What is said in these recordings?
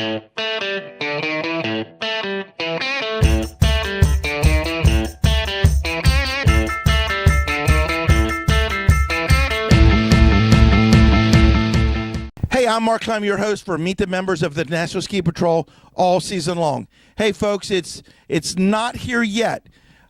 Hey, I'm Mark. I'm your host for Meet the Members of the National Ski Patrol all season long. Hey, folks, it's not here yet.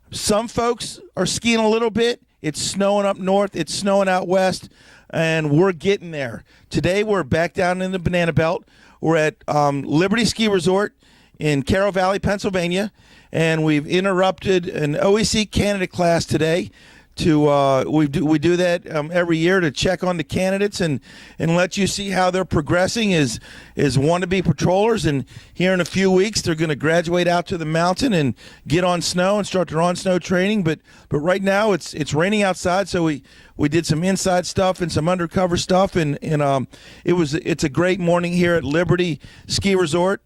Some folks are skiing a little bit. It's snowing up north. It's snowing out west, and we're getting there. Today, we're back down in the Banana Belt. We're at Liberty Ski Resort in Carroll Valley, Pennsylvania, and we've interrupted an OEC candidate class today. We do that every year to check on the candidates and let you see how they're progressing as wannabe patrollers. And here in a few weeks, they're going to graduate out to the mountain and get on snow and start their on-snow training. But right now it's raining outside, so we did some inside stuff and some undercover stuff, and it's a great morning here at Liberty Ski Resort,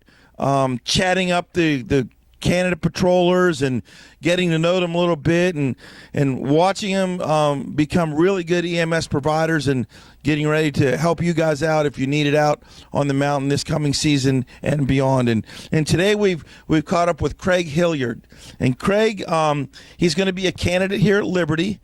chatting up the candidate patrollers and getting to know them a little bit and watching them become really good EMS providers and getting ready to help you guys out if you need it out on the mountain this coming season and beyond. And today we've caught up with Craig Hilliard. And Craig, he's going to be a candidate here at Liberty.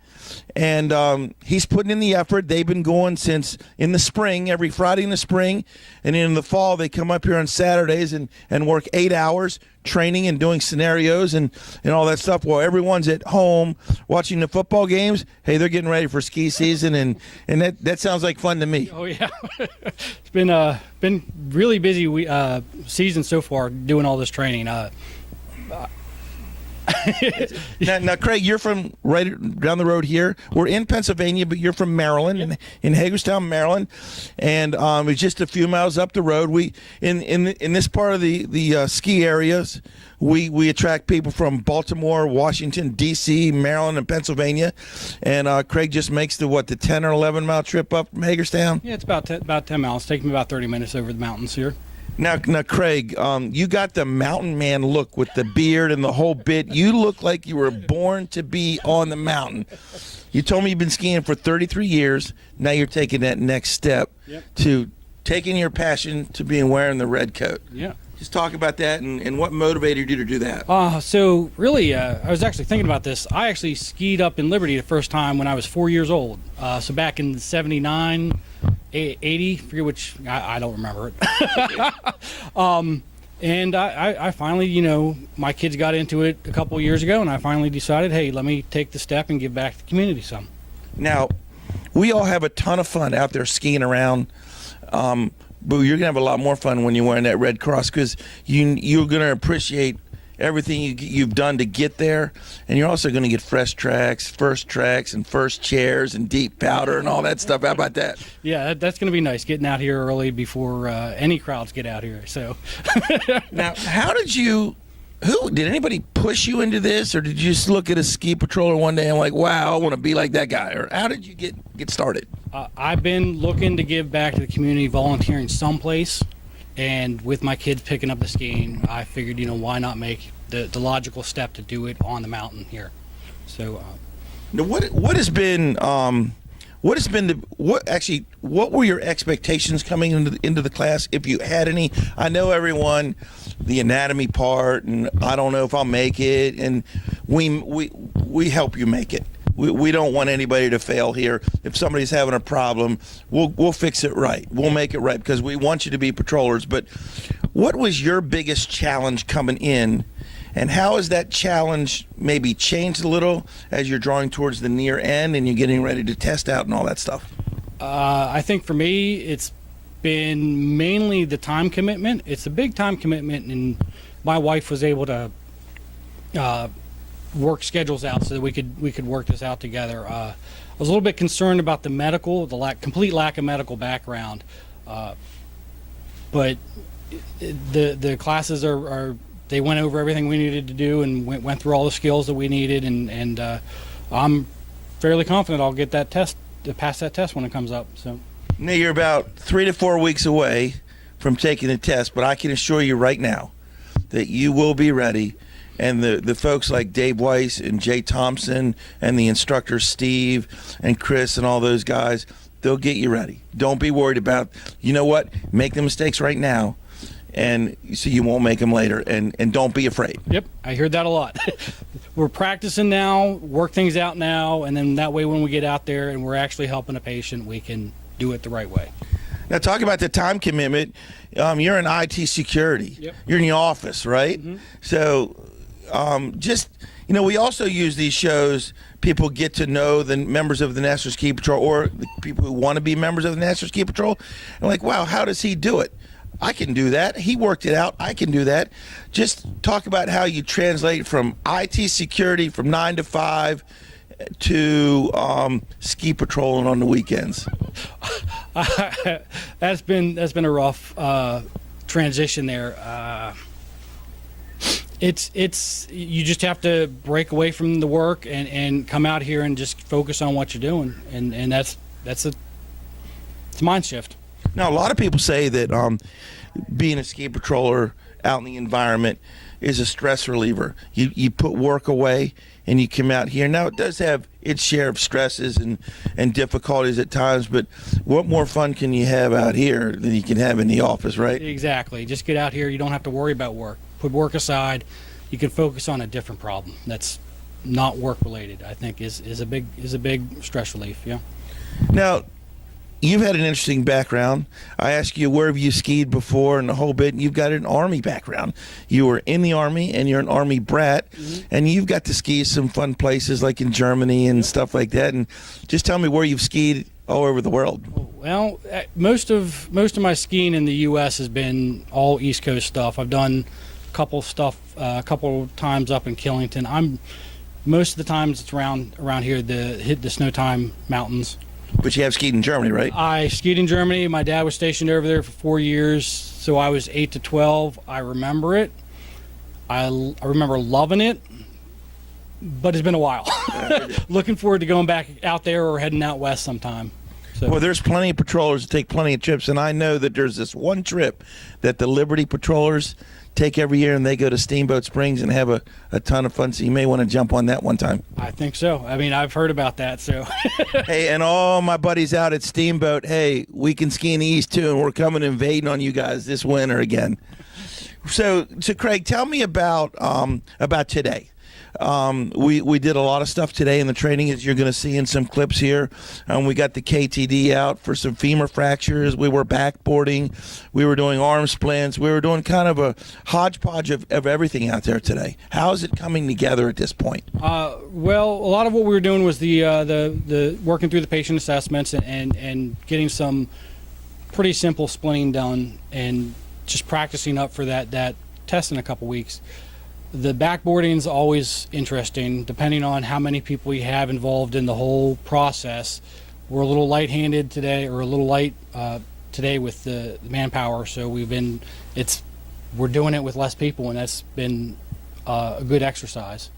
And he's putting in the effort. They've been going since in the spring, every Friday in the spring. And in the fall, they come up here on Saturdays and work 8 hours training and doing scenarios and all that stuff while everyone's at home watching the football games. Hey, they're getting ready for ski season, and that sounds like fun to me. Oh, yeah. It's been really busy season so far doing all this training. Now, Craig, you're from right down the road here. We're in Pennsylvania, but you're from Maryland, in Hagerstown, Maryland, and it's just a few miles up the road. We in this part of the ski areas, we attract people from Baltimore, Washington, D.C., Maryland, and Pennsylvania. And Craig just makes the 10 or 11 mile trip up from Hagerstown. Yeah, it's about 10 miles. It's taking me about 30 minutes over the mountains here. Now, Craig, you got the mountain man look with the beard and the whole bit. You look like you were born to be on the mountain. You told me you've been skiing for 33 years. Now you're taking that next step to taking your passion to being wearing the red coat. Yeah. Just talk about that and what motivated you to do that. So really, I was actually thinking about this. I actually skied up in Liberty the first time when I was 4 years old. So back in 79, 80, forget which, I don't remember it. And I finally, my kids got into it a couple of years ago, and I finally decided, hey, let me take the step and give back to the community some. Now, we all have a ton of fun out there skiing around. But you're going to have a lot more fun when you're wearing that red cross because you're going to appreciate everything you've done to get there. And you're also going to get fresh tracks, and first chairs and deep powder and all that stuff. How about that? Yeah, that's going to be nice, getting out here early before any crowds get out here. So Now, did anybody push you into this, or did you just look at a ski patroller one day and like, wow, I want to be like that guy? Or how did you get started? I've been looking to give back to the community, volunteering someplace, and with my kids picking up the skiing, I figured, why not make the logical step to do it on the mountain here? So, now, what were your expectations coming into the class, if you had any? I know everyone, the anatomy part, and I don't know if I'll make it, and we help you make it. We don't want anybody to fail here. If somebody's having a problem, we'll fix it right. We'll make it right because we want you to be patrollers. But what was your biggest challenge coming in, and how has that challenge maybe changed a little as you're drawing towards the near end and you're getting ready to test out and all that stuff? I think for me, it's been mainly the time commitment. It's a big time commitment, and my wife was able to work schedules out so that we could work this out together. I was a little bit concerned about the medical, complete lack of medical background, but the classes are they went over everything we needed to do and went through all the skills that we needed, and I'm fairly confident I'll get that test, to pass that test when it comes up. So now you're about 3 to 4 weeks away from taking the test, but I can assure you right now that you will be ready. And the folks like Dave Weiss and Jay Thompson and the instructors Steve and Chris and all those guys, they'll get you ready. Don't be worried about, you know what, make the mistakes right now and so you won't make them later. And don't be afraid. Yep, I heard that a lot. We're practicing now, work things out now, and then that way when we get out there and we're actually helping a patient, we can do it the right way. Now, talk about the time commitment. You're in IT security. Yep. You're in the office, right? Mm-hmm. So just, we also use these shows. People get to know the members of the National Ski Patrol, or the people who want to be members of the National Ski Patrol. And like, wow, how does he do it? I can do that. He worked it out. I can do that. Just talk about how you translate from IT security from 9 to 5 to ski patrolling on the weekends. That's been a rough transition there. It's you just have to break away from the work and come out here and just focus on what you're doing, and it's a mind shift. Now, a lot of people say that being a ski patroller out in the environment is a stress reliever. You put work away and you come out here. Now, it does have its share of stresses and difficulties at times, but what more fun can you have out here than you can have in the office, right? Exactly. Just get out here. You don't have to worry about work. Put work aside. You can focus on a different problem that's not work related. I think is a big stress relief. Yeah. Now, you've had an interesting background. I asked you where have you skied before and the whole bit. And you've got an Army background. You were in the Army and you're an Army brat, and you've got to ski some fun places like in Germany and stuff like that. And just tell me where you've skied all over the world. Well, most of my skiing in the U.S. has been all East Coast stuff. I've done a couple times up in Killington. Most of the times it's around here hit the Snowtime Mountains. But you have skied in Germany, right? I skied in Germany. My dad was stationed over there for 4 years, so I was 8 to 12. I remember it. I remember loving it, but it's been a while. Looking forward to going back out there or heading out west sometime. So. Well, there's plenty of patrollers that take plenty of trips, and I know that there's this one trip that the Liberty patrollers take every year, and they go to Steamboat Springs and have a ton of fun, so you may want to jump on that one time. I think so. I mean, I've heard about that, so. Hey, and all my buddies out at Steamboat, hey, we can ski in the East too, and we're coming invading on you guys this winter again. So Craig, tell me about today. We did a lot of stuff today in the training, as you're going to see in some clips here. We got the KTD out for some femur fractures. We were backboarding. We were doing arm splints. We were doing kind of a hodgepodge of everything out there today. How is it coming together at this point? Well, a lot of what we were doing was the working through the patient assessments and getting some pretty simple splinting done and just practicing up for that test in a couple weeks. The backboarding is always interesting, depending on how many people you have involved in the whole process. We're a little light-handed today, or a little light today with the manpower. So we're doing it with less people, and that's been a good exercise.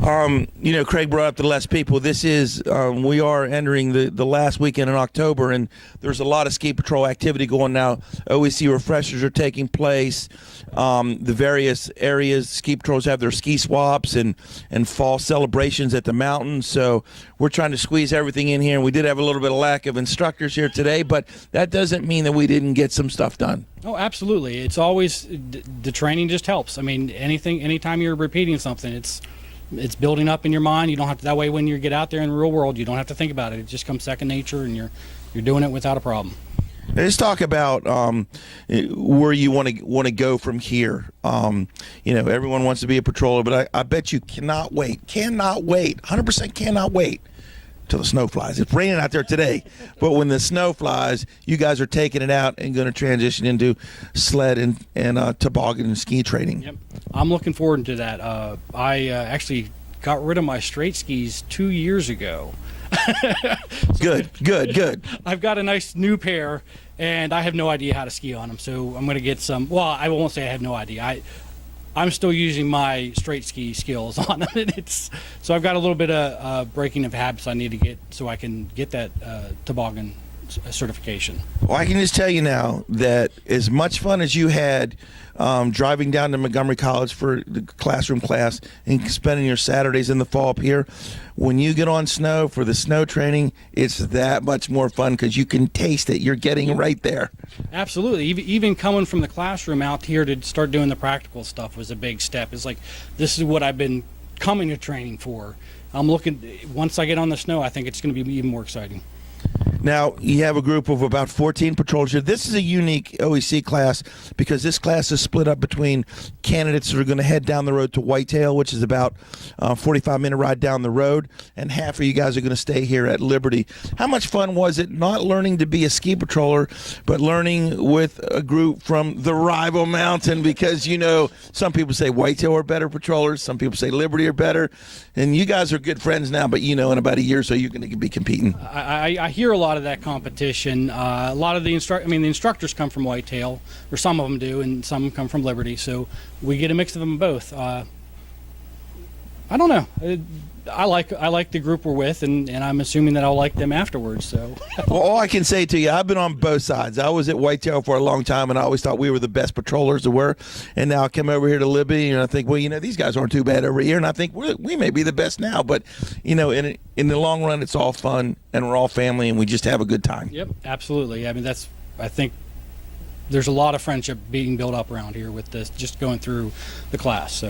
Craig brought up the less people. This is, we are entering the last weekend in October, and there's a lot of ski patrol activity going now. OEC refreshers are taking place. The various areas, ski patrols have their ski swaps and fall celebrations at the mountains. So we're trying to squeeze everything in here. And we did have a little bit of lack of instructors here today, but that doesn't mean that we didn't get some stuff done. Oh, absolutely. It's always, the training just helps. I mean, anytime you're repeating something, it's building up in your mind. You don't have to, that way when you get out there in the real world, you don't have to think about it. It just comes second nature, and you're doing it without a problem. Let's talk about where you want to go from here. Everyone wants to be a patroller, but I bet you cannot wait, 100% cannot wait till the snow flies. It's raining out there today, but when the snow flies, you guys are taking it out and going to transition into sled and toboggan and ski training. Yep, I'm looking forward to that. I actually got rid of my straight skis 2 years ago. Good. I've got a nice new pair, and I have no idea how to ski on them, so I'm going to get some. Well, I won't say I have no idea. I'm still using my straight ski skills on them. So I've got a little bit of breaking of habits I need to get so I can get that toboggan certification. Well, I can just tell you now that as much fun as you had driving down to Montgomery College for the classroom class and spending your Saturdays in the fall up here, when you get on snow for the snow training, it's that much more fun because you can taste it. You're getting right there. Absolutely. Even coming from the classroom out here to start doing the practical stuff was a big step. It's like, this is what I've been coming to training for. I'm looking, once I get on the snow, I think it's going to be even more exciting. Now, you have a group of about 14 patrollers here. This is a unique OEC class because this class is split up between candidates that are going to head down the road to Whitetail, which is about a 45-minute ride down the road, and half of you guys are going to stay here at Liberty. How much fun was it not learning to be a ski patroller, but learning with a group from the rival mountain? Because, you know, some people say Whitetail are better patrollers, some people say Liberty are better, and you guys are good friends now, but, you know, in about a year or so you're going to be competing. I hear a lot of that competition. A lot of the instructors come from Whitetail, or some of them do, and some come from Liberty. So we get a mix of them both. I don't know. I like the group we're with, and I'm assuming that I'll like them afterwards. So, well, all I can say to you, I've been on both sides. I was at Whitetail for a long time, and I always thought we were the best patrollers there were. And now I come over here to Liberty, and I think, well, you know, these guys aren't too bad over here, and I think we may be the best now. But, you know, in the long run, it's all fun, and we're all family, and we just have a good time. Yep, absolutely. I mean, I think there's a lot of friendship being built up around here with this, just going through the class.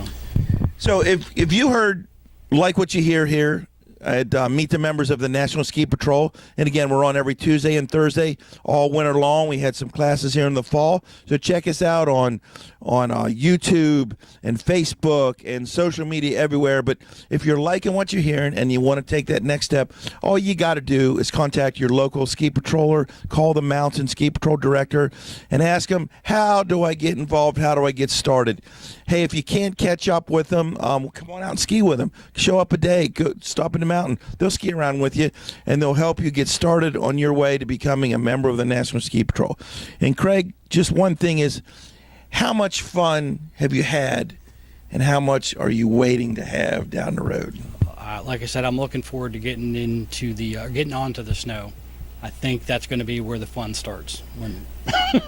So if you heard, like what you hear here, at Meet the Members of the National Ski Patrol. And again, we're on every Tuesday and Thursday all winter long. We had some classes here in the fall. So check us out on YouTube and Facebook and social media everywhere. But if you're liking what you're hearing and you want to take that next step, all you got to do is contact your local ski patroller, call the Mountain Ski Patrol Director, and ask them, how do I get involved? How do I get started? Hey, if you can't catch up with them, come on out and ski with them. Show up a day, go stop in the mountain. They'll ski around with you, and they'll help you get started on your way to becoming a member of the National Ski Patrol. And Craig, just one thing is, how much fun have you had, and how much are you waiting to have down the road? Like I said, I'm looking forward to getting into getting onto the snow. I think that's going to be where the fun starts.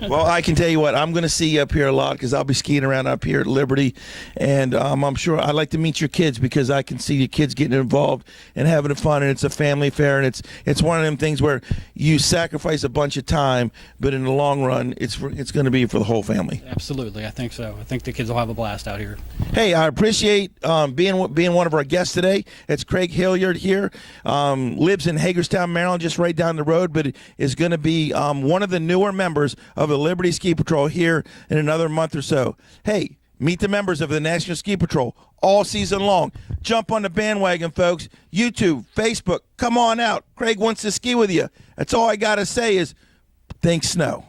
Well, I can tell you what, I'm going to see you up here a lot because I'll be skiing around up here at Liberty, and I'm sure I'd like to meet your kids because I can see your kids getting involved and having fun, and it's a family affair, and it's one of them things where you sacrifice a bunch of time, but in the long run, it's going to be for the whole family. Absolutely, I think so. I think the kids will have a blast out here. Hey, I appreciate being one of our guests today. It's Craig Hilliard here, lives in Hagerstown, Maryland, just right down the road, but is going to be one of the newer members of the Liberty Ski Patrol here in another month or so. Hey, meet the members of the National Ski Patrol all season long. Jump on the bandwagon, folks. YouTube, Facebook, come on out. Craig wants to ski with you. That's all I got to say is, thanks, snow.